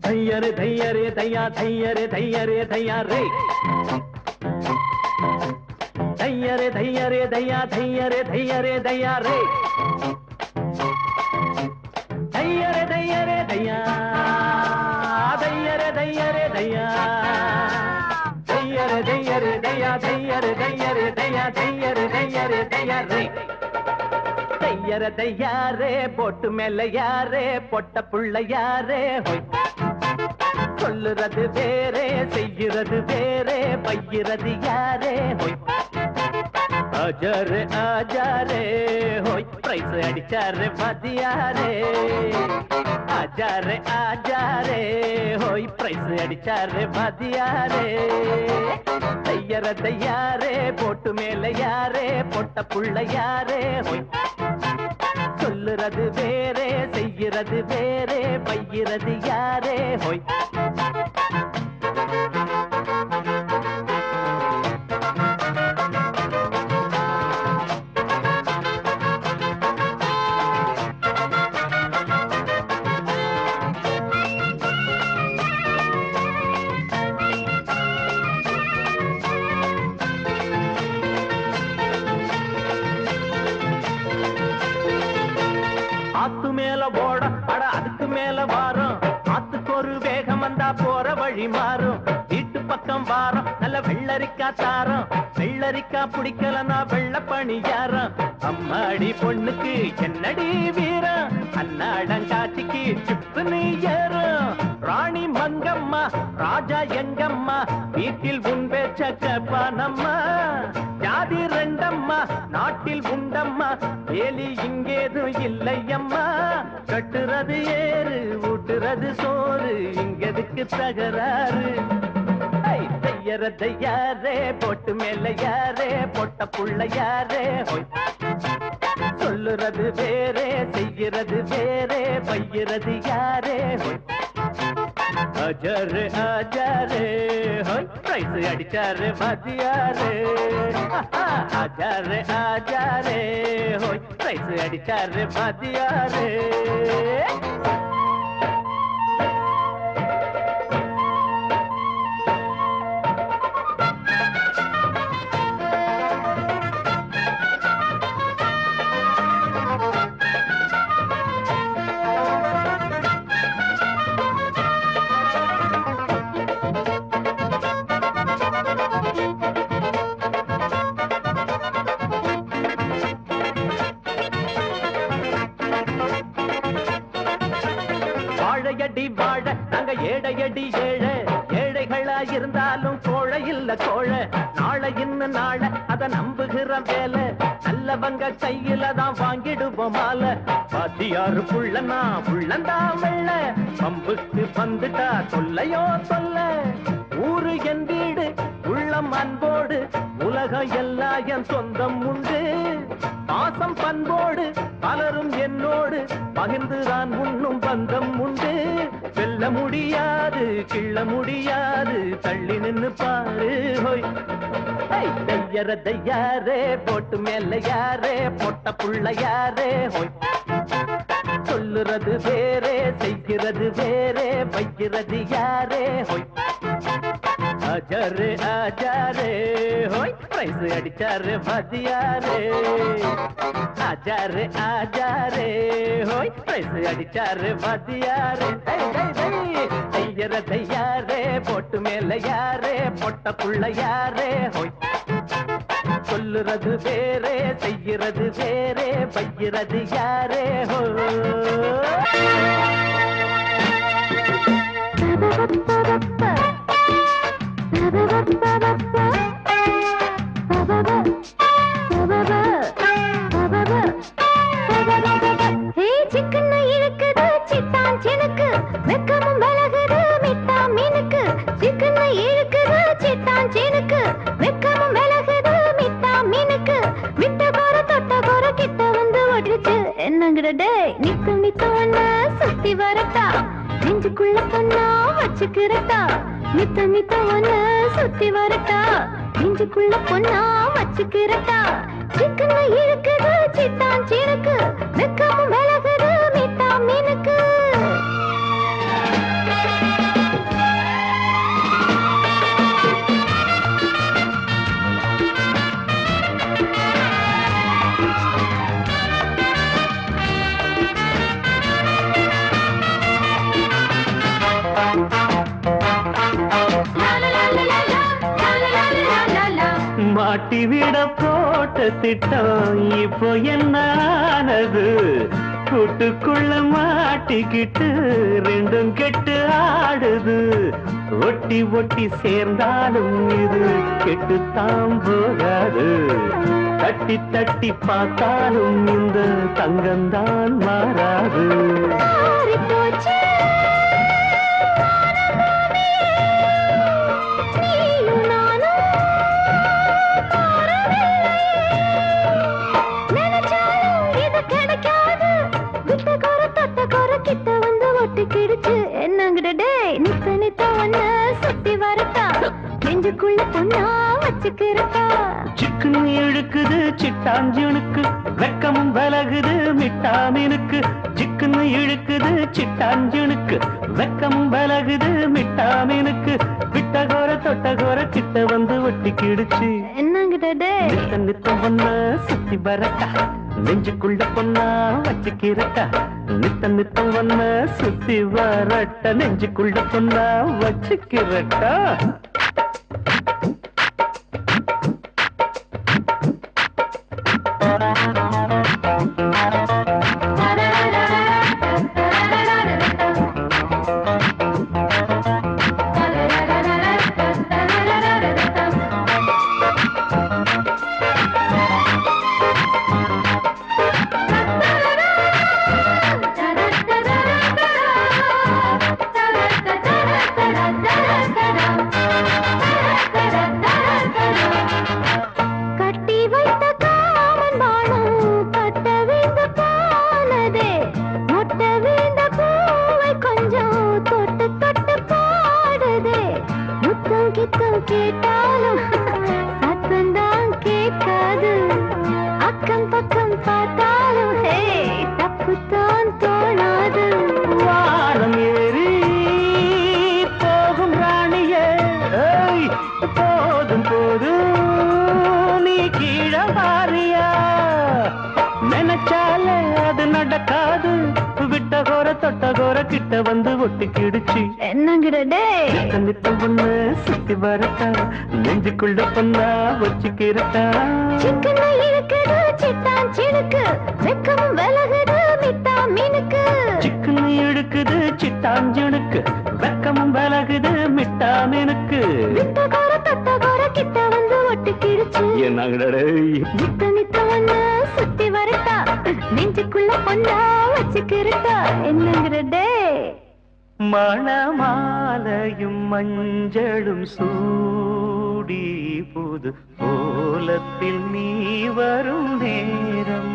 தையரு தையரே தையா தையரே தையரே தையா ரே தையரே தையரே தையா தையரே தையரே தையா ரே தையரே தையரே தையா தையரே தையரே தையா தையரே தையரே தையா தையரே தையரே தையா தையரே தையரே தையா ரே தையர தையாரே பொட்டு மேல யாரே பொட்ட புள்ள யாரே சொல்லுறது வேறே செய்கிறது வேறே பையிறது யாரே ஆஜாரே ஆஜாரே ஹோய் பிரைஸ் அடிச்சாரே மதியாரே ஆஜாரே ஆஜாரே ஹோய் பிரைஸ் அடிச்சாரே மதியாரே தையர தையாரே போட்டு மேல யாரே பொட்ட புள்ள யாரே ஹோய் சொல்லுறது வேறே செய்கிறது வேறே பையிறது யாரே ஹோய் ஆத்து மேல போட அட அதுக்கு மேல வாரம் ஆத்துக்கு ஒரு வேகம் வந்தா போற வழி மாறும் வீட்டு பக்கம் வாரம் நல்ல வெள்ளரிக்கா தாரம் வெள்ளரிக்கா பிடிக்கலனா வெள்ள பணியாரம் அம்மாடி பொண்ணுக்கு என்னடி வீரம் அன்னாடங்காட்சிக்கு சிப்புன்னு ஏறும் ராணி மங்கம்மா ராஜா எங்கம்மா வீட்டில் உன் பேச்ச கேப்பானம்மா ஜாதி ரெண்டம்மா நாட்டில் உண்டம்மா வேலி இங்கேதும் இல்லையம்மா கட்டுறது ஏறு ஊட்டுறது சோறு இங்கதுக்கு தகராறு தையர தையாரே போட்டு மேல யாரே பொட்ட புள்ள யாரே சொல்லுறது வேறே செய்கிறது வேறே பையிறது யாரே ஆஜாரே ஆஜாரே ஹோய் பிரைஸ் அடிச்சாரே மதியாரே ஆஜாரே ஆஜாரே ஹோய் பிரைஸ் அடிச்சாரே மதியாரே வாழையடி வாழ நாங்க ஏழையடி ஏழை ஏழைகளா இருந்தாலும் கோழை இல்ல கோழை நாளை இன்னும் நாளை அத நம்புகிற வேலை நல்லவங்க கையில தான் வாங்கிடுவோம் மாலை பாத்தியாரு புள்ளனா புள்ளந்தா வெள்ள பம்புக்கு வந்துட்டா சொல்லையோ சொல்ல ஊரு என் வீடு உள்ளம் அன்போடு உலகம் எல்லாம் என் சொந்தம் உண்டு பாசம் பண்போடு பலரும் என்னோடு பகிர்ந்துதான் உண்ணும் பந்தம் உண்டு வெல்ல முடியாது கிள்ள முடியாது தள்ளி நின்னு பாரு ஹோய் தையர தையாரே போட்டு மேல யாரே பொட்ட புள்ள யாரே ஹோய் சொல்லுறது வேறே செய்கிறது வேறே பையிறது யாரே ஹோய் ஆஜாரே ஆஜாரே ஹோய் பிரைஸ் அடிச்சாரே மதியாரே ஆஜாரே ஆஜாரே ஹோய் பிரைஸ் அடிச்சாரே மதியாரே தையர தையாரே போட்டு மேல யாரே பொட்ட புள்ள யாரே ஹோய் சொல்லுறது வேறே செய்கிறது வேறே பையிறது யாரே ஹோ சிக்கன இழுக்குது சிட்டான் சினுக்கு வெக்கமும் விலகுது மிட்டா மீனுக்கு சிக்கன இழுக்குது சிட்டான் சினுக்கு வெக்கமும் விலகுது மிட்டா மீனுக்கு விட்ட கோர தொட்ட கோர கிட்ட வந்து ஒட்டுச்சு என்னங்கிற டே நித்து நித்து ஒண்ண சுத்தி வரட்டா நெஞ்சுக்குள்ள பொண்ணா வச்சுக்கிறட்டா நித்த நித்த ஒண்ண சுத்தி வரட்டா நெஞ்சுக்குள்ள பொண்ணா வச்சுக்கிறட்டா சிக்கன இழுக்குது சிட்டான் சினுக்கு வெக்கமும் விலகுது மிட்டா மீனுக்கு மாட்டி விட போட்ட திட்டம் இப்போ என்ன ஆனது கூட்டுக்குள்ள மாட்டிக்கிட்டு ரெண்டும் கெட்டு ஆடுது ஒட்டி ஒட்டி சேர்ந்தாலும் இது கெட்டுத்தான் போகாது தட்டி தட்டி பார்த்தாலும் இந்த தங்கம்தான் மாறாது நெஞ்சுக்குள்ள பொண்ணா வச்சுக்கிறதா சிக்குன்னு இழுக்குது சிட்டாஞ்சனுக்கு வெக்கமும் விலகுது மிட்டாமீனுக்கு சிக்குன்னு இழுக்குது சிட்டாஞ்சனுக்கு வெக்கமும் விலகுது மிட்டாமீனுக்கு விட்டகோர தொட்டகோர கிட்ட வந்து ஒட்டிக்கிடுச்சு என்னங்கிட்ட நித்தம் நித்தம் பொண்ண சுத்தி வரட்டா நெஞ்சுக்குள்ள பொண்ணா வச்சுக்கிறட்டா நித்தம் நித்தம் பொண்ண சுத்தி வரட்ட நெஞ்சுக்குள்ள பொண்ணா வச்சுக்கிறட்டா கேட்டாலும் சத்தந்தான் கேட்காது அக்கம் பக்கம் பார்த்தாலும் தப்புத்தான் தோணாது வானம் ஏறி போகும் ராணியே போதும் போதும் நீ கீழே வாரியா நினைச்சாலே அது நடக்காது விட்டகோர தொட்டகோர கிட்ட வந்து ஒட்டிக்கிடுச்சு என்னங்கிடே நித்தம் பொண்ணு சுத்தி வரட்டா நெஞ்சுக்குள்ள பொண்ணா வச்சுக்கிறட்டா சிக்கன இருக்குது சிட்டான் சினுக்கு வெக்கமும் விலகுது மிட்டா மீனுக்கு சிக்கன் இழுக்குது சிட்டாஞ்சனுக்கு வெக்கமும் விலகுது மிட்டா மீனுக்கு விட்டகோர தொட்டகோர கிட்ட வந்து ஒட்டிக்கிடுச்சு என்னங்கடே நித்த நித்த வந்து சுத்தி வரட்டா நெஞ்சுக்குள்ள பொண்ணா வச்சுக்கிறட்டா என்னங்கிடே மணமாலையும் மஞ்சளும் சூடி புது கோலத்தில் நீ வரும் நேரம்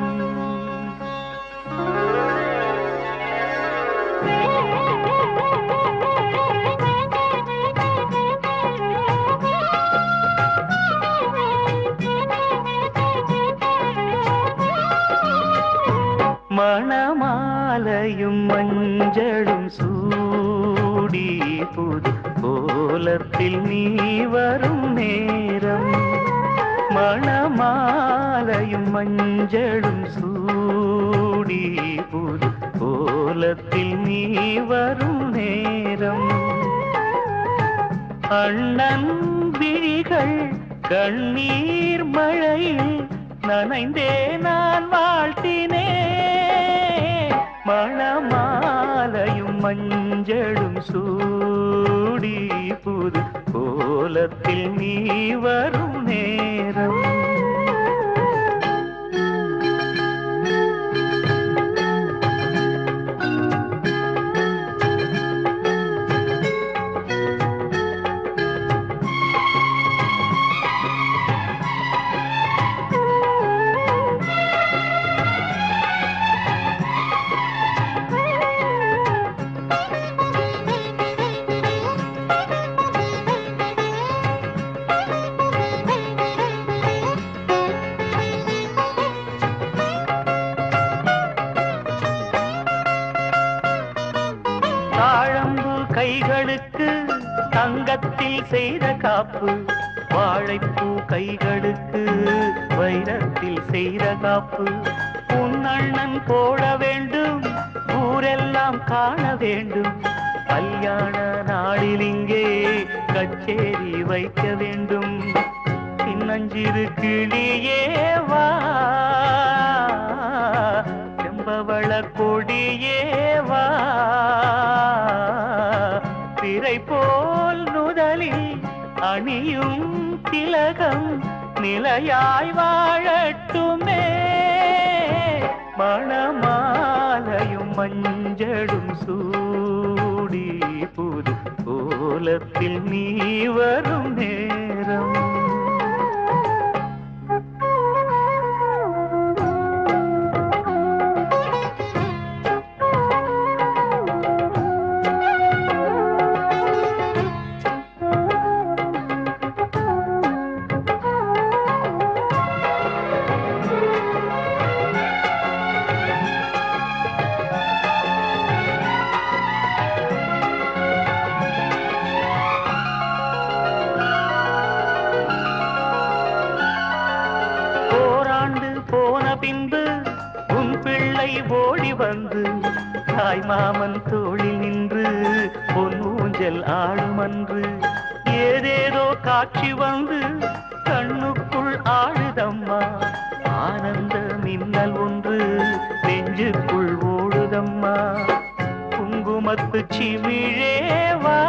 மணமாலையும் மஞ்சளும் சூடி புது கோலத்தில் நீ வரும் நேரம் மணமாலையும் மஞ்சளும் சூடி புது கோலத்தில் நீ வரும் நேரம் அண்ணன் விழிகள் கண்ணீர் மழையில் நனைந்தே நான் வாழ்த்தினே மணமாலையும் மஞ்சளும் சூடி புது கோலத்தில் நீ வரும் நேரம் தாழம்பு கைகளுக்கு தங்கத்தில் செய்த காப்பு வாழைப்பூ கைகளுக்கு வைரத்தில் செய்த காப்பு உன் அண்ணன் போட வேண்டும் ஊரெல்லாம் காண வேண்டும் கல்யாண நாளில் இங்கே கச்சேரி வைக்க வேண்டும் சின்னஞ்சிறு சிறு கிளியே வா செம்பவள கொடியே வா திரை போல் நுதலில் அணியும் திலகம் நிலையாய் வாழட்டுமே மணமாலையும் மஞ்சளும் சூடி புது கோலத்தில் நீ வரும் நேரம் பின்பு உன் பிள்ளை ஓடி வந்து தாய் மாமன் தோளில் நின்று பொன் ஊஞ்சல் ஆடுமன்று ஏதேதோ காட்சி வந்து கண்ணுக்குள் ஆடுதம்மா ஆனந்த மின்னல் ஒன்று நெஞ்சுக்குள் ஓடுதம்மா குங்குமத்து சிமிழேவா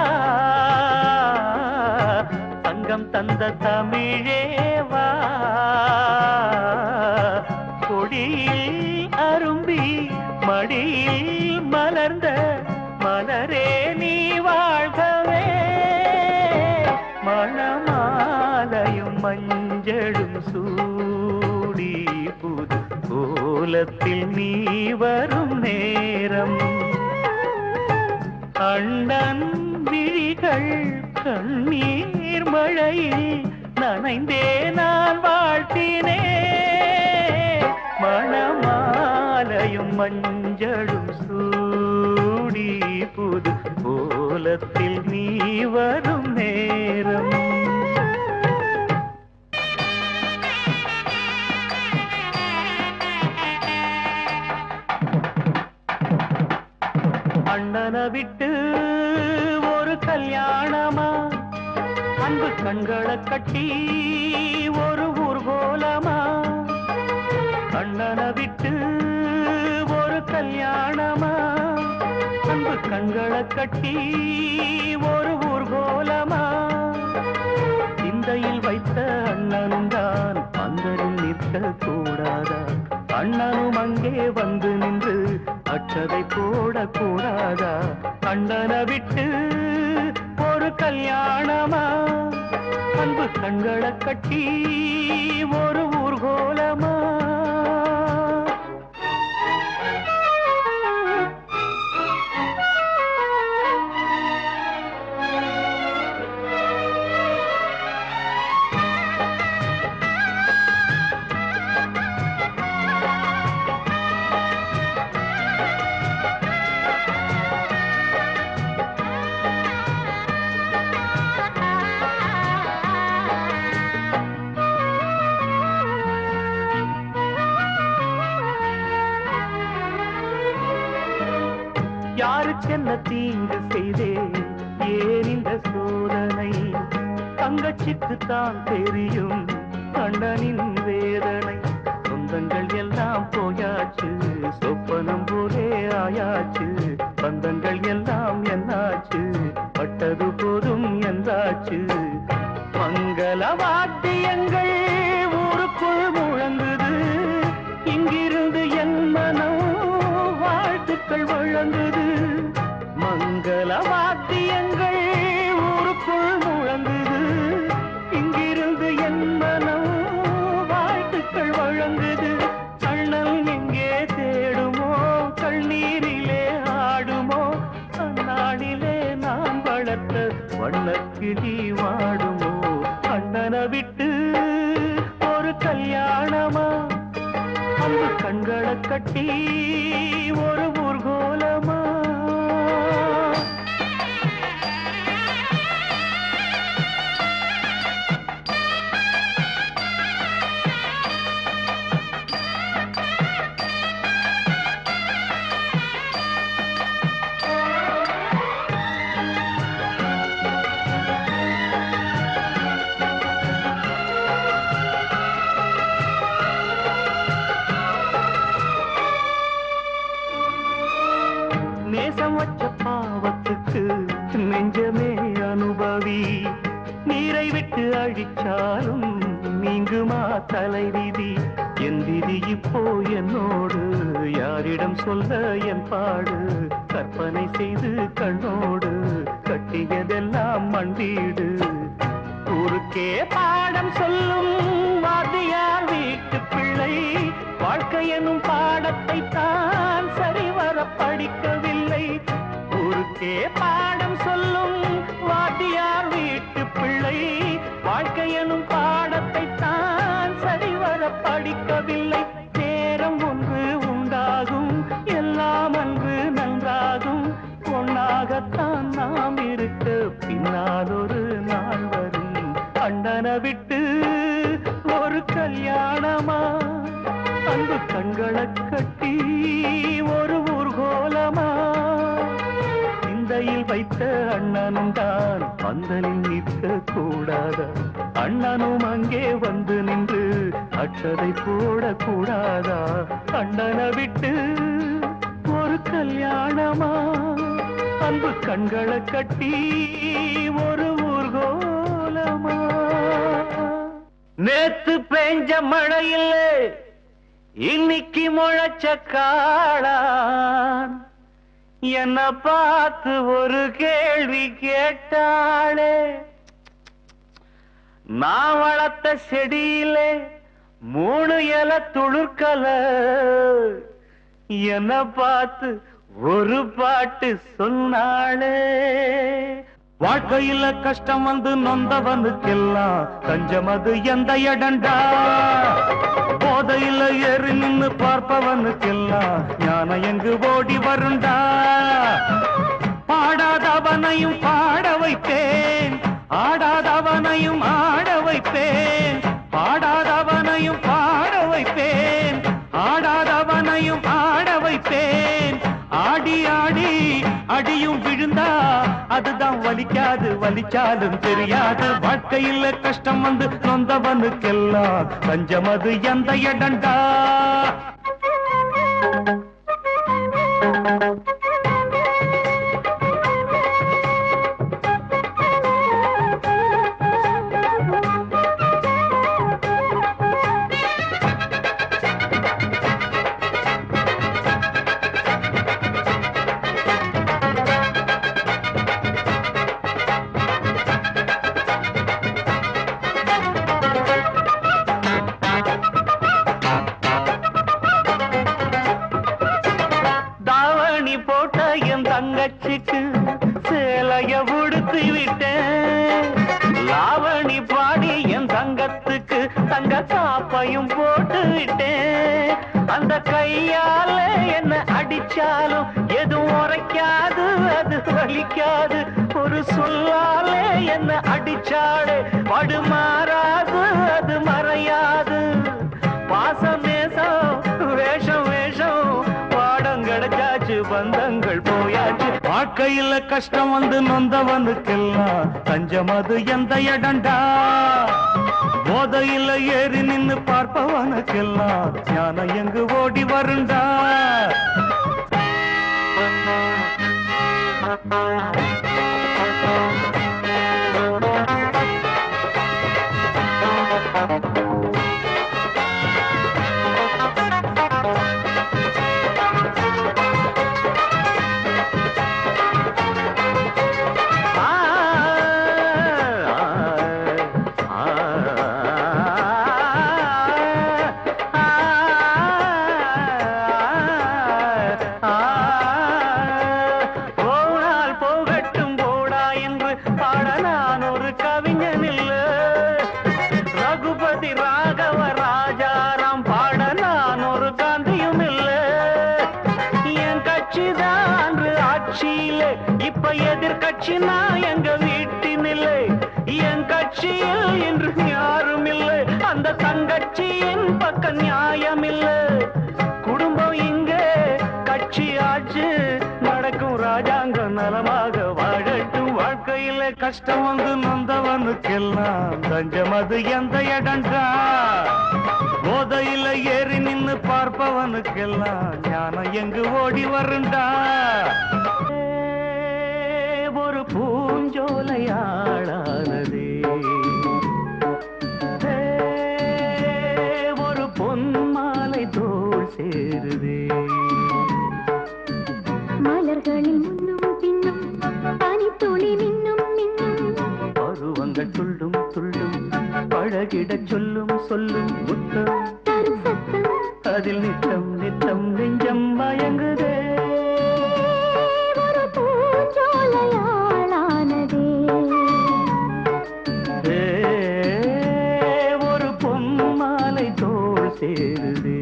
தங்கம் தந்த தமிழேவா கொடியில் அரும்பி மடியில் மலர்ந்த மலரே நீ வாழ்கவே மணமாலையும் மஞ்சளும் சூடி புது கோலத்தில் நீ வரும் நேரம் அண்ணன் விழிகள் கண்ணீர் மழையில் நனைந்தே நான் வாழ்த்தினே மணமாலையும் மஞ்சளும் சூடி புது கோலத்தில் நீ வரும் நேரம் அண்ணனை விட்டு ஒரு கல்யாணமா அன்பு கண்களை கட்டி ஒரு ஊர்கோலமா அண்ணனை விட்டு ஒரு கல்யாணமா அன்பு கண்களை கட்டி ஒரு ஊர்கோலமா சிந்தையில் வைத்த அண்ணனும் தான் பந்தரில் நிற்க கூடாதா அண்ணனும் அங்கே வந்து நின்று அச்சதை போடக்கூடாதா அண்ணனை விட்டு ஒரு கல்யாணமா அன்பு கண்களை கட்டி ஒரு ஊர்கோலமா யாருக்கென்ன தீங்கு செய்தே ஏன் இந்த சோதனை தங்கச்சிக்கு தான் தெரியும் அண்ணனின் வேதனை சொந்தங்கள் எல்லாம் போயாச்சு சொப்பனம் போலே ஆயாச்சு பந்தங்கள் எல்லாம் என்னாச்சு பட்டது போதும் என்றாச்சு மங்கள வாத்தியங்கள் ஊருக்குள் முழங்குது இங்கிருந்து என் மனம் வாழ்த்துக்கள் வழங்குது மங்கள வாத்தியங்கள் ஊருக்குள் முழங்குது இங்கிருந்து என் மனம் வாழ்த்துக்கள் வழங்குது அண்ணன் எங்கே தேடுமோ கண்ணீரிலே ஆடுமோ அந்நாளிலே நான் வளர்த்த வண்ணக்கிளி வாடுமோ அண்ணனை விட்டு ஒரு கல்யாணமா அன்பு கண்களை கட்டி ஒரு ஊர்கோலமா நினைச்சாலும் நீங்குமா தலைவிதி என் விதி இப்போ என்னோடு யாரிடம் சொல்ல என் பாடு கற்பனை செய்து கண்ணோடு கட்டியதெல்லாம் மண்டீடு ஊருக்கே பாடம் சொல்லும் வாத்தியார் வீட்டு பிள்ளை வாழ்க்கை எனும் பாடத்தை தான் சரிவர படிக்கவில்லை ஊருக்கே பாடம் சொல்லும் வாத்தியார் வீட்டு பிள்ளை வாழ்க்கை எனும் பாடத்தை தான் சரிவர படிக்கவில்லை நேரம் ஒன்று உண்டாகும் எல்லாம் அன்று நன்றாகும் பொன்னாகத்தான் நாம் இருக்க பின்னால் ஒரு நாள் வரும் அண்ணனை விட்டு ஒரு கல்யாணமா அன்பு கண்களை கட்டி ஒரு ஊர்கோலமா சிந்தையில் வைத்த அண்ணனும் தான் பந்தலில் நிற்க கூடாதா அண்ணனும் அங்கே வந்து நின்று அற்றதை போடக்கூடாதா அண்ணனை விட்டு ஒரு கல்யாணமா அன்பு கண்களை கட்டி ஒரு ஊர்கோலமா நேத்து பெஞ்ச மழையில் இன்னைக்கு முளைச்ச காளான் என்ன பார்த்து ஒரு கேள்வி கேட்டாளே நான் வளர்த்த செடியிலே 3 இலை துளுர்க்கல என்ன பார்த்து ஒரு பாட்டு சொன்னாளே வாழ்க்கையில கஷ்டம் வந்து நொந்தவனுக்கெல்லாம் கஞ்சம் அது எந்த இடண்டா போதையில ஏறி நின்னு பார்ப்பவனுக்கெல்லாம் ஞானம் எங்கு ஓடி வருண்டா பாடாதவனையும் பாட வைப்பேன் ஆடாதவனையும் ஆட வைப்பேன் பாடாதவனையும் பாட வைப்பேன் ஆடாதவனையும் ஆட வைப்பேன் ஆடி ஆடி அடியும் விழுந்தா அதுதான் வலிக்காது வலிச்சாலும் தெரியாது வாழ்க்கையில் கஷ்டம் வந்து சொந்தவனுக்கெல்லாம் பஞ்சம் அது எந்த இடண்டா தங்கச்சிக்கு சேலைய உடுத்தி விட்டேன் லாவணி பாடி என் தங்கத்துக்கு தங்க காப்பையும் போட்டு விட்டேன் அந்த கையால என்ன அடிச்சாலும் எதுவும் உரைக்காது அது வலிக்காது ஒரு சொல்லாலே என்ன அடிச்சாடு படுமாறாது அது மறையாது பாசம் நேசம் வேஷம் வேஷம் பாடம் கிடைச்சாச்சு பந்தங்கள் போயாச்சு வாழ்க்கையில கஷ்டம் வந்து நொந்தவனுக்கெல்லாம் தஞ்சம் அது எந்த இடண்டா போதையில ஏறி நின்னு பார்ப்பவனுக்கெல்லாம் ஞானம் எங்கு ஓடி வருண்டா இப்ப எதிர்கட்சி நான் எங்க வீட்டினில்லை என் கட்சியில் இன்று யாரும் இல்லை அந்த தங்கட்சியின் பக்க நியாயம் இல்லை குடும்பம் இங்கே கட்சி ஆட்சி நடக்கும் ராஜாங்கம் நலமாக வாழட்டும் வாழ்க்கையில கஷ்டம் வந்து நொந்தவனுக்கெல்லாம் தஞ்சம் அது எந்த இடண்டா போதையில ஏறி நின்னு பார்ப்பவனுக்கெல்லாம் ஞானம் எங்கு ஓடி வருண்டா ஒரு பூஞ்சோலையாளானதே சொல்லிடச் சொல்லும் சொல்லும் முத்தம் தரும் சத்தம் அதில் நித்தம் நித்தம் நெஞ்சம் மயங்குதே ஒரு பூஞ்சோலையாளானதே ஏ, ஒரு பொன்மாலை தோள் சேருதே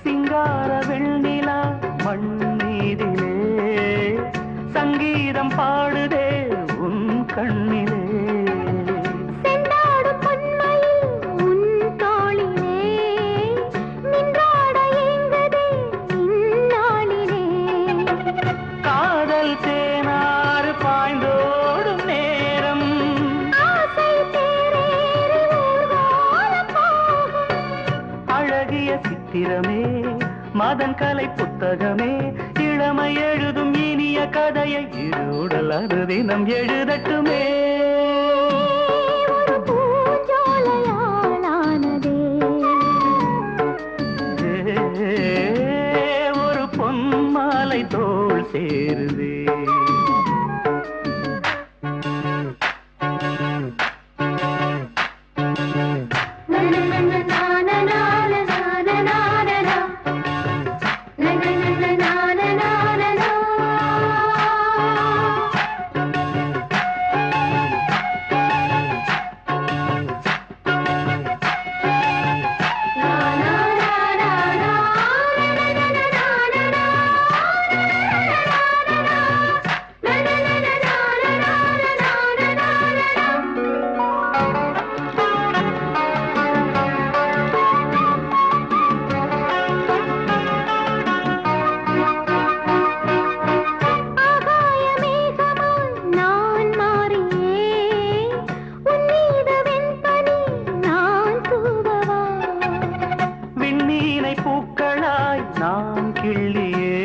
சிங்கார வெண்ணிலா மண்ணீதிலே சங்கீதம் பாடுதே உன் கண்ணிலே செண்டாடும் பொன்மயில் உன் தோளிலே நின்றாட ஏங்குதே இந்நாளிலே காதல் தேனாறு பாய்ந்தோடும் நேரம் ஆசை தேரேறி ஊர்வலம் போகும் அழகிய சித்திரமே மதன் கலை புத்தகமே இளமை எழுதும் இனிய கதையை இருடல் அது தினம் எழுதட்டுமே ஒரு பூஞ்சோலையாளானதே ஏ, ஒரு பொன்மாலை தோள் சேருதே நான் மாறியே உன் மீது வெண்பனி நான் தூவவா விண்ணீனை பூக்களாய் நான் கிள்ளியே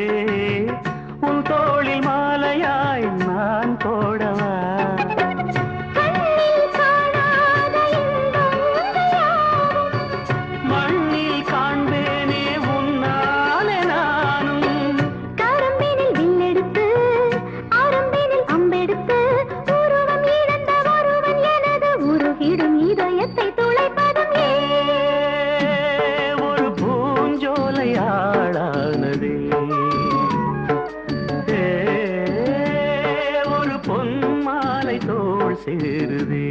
உன் தோளில் மாலையாய் நான் போடவா கண்ணில் காணாத இன்பங்கள் யாவும் மண்ணில் காண்பேனே உன்னாலே நானும் கரும்பினில் வில்லெடுத்து அரும்பினில் அம்பெடுத்து உருவம் இழந்த ஒருவன் எனது உருகிடும் இதயத்தை துளைப்பதும் ஒரு பூஞ்சோலையாளானதே ஏ, ஒரு பொன்மாலை தோள் சேருதே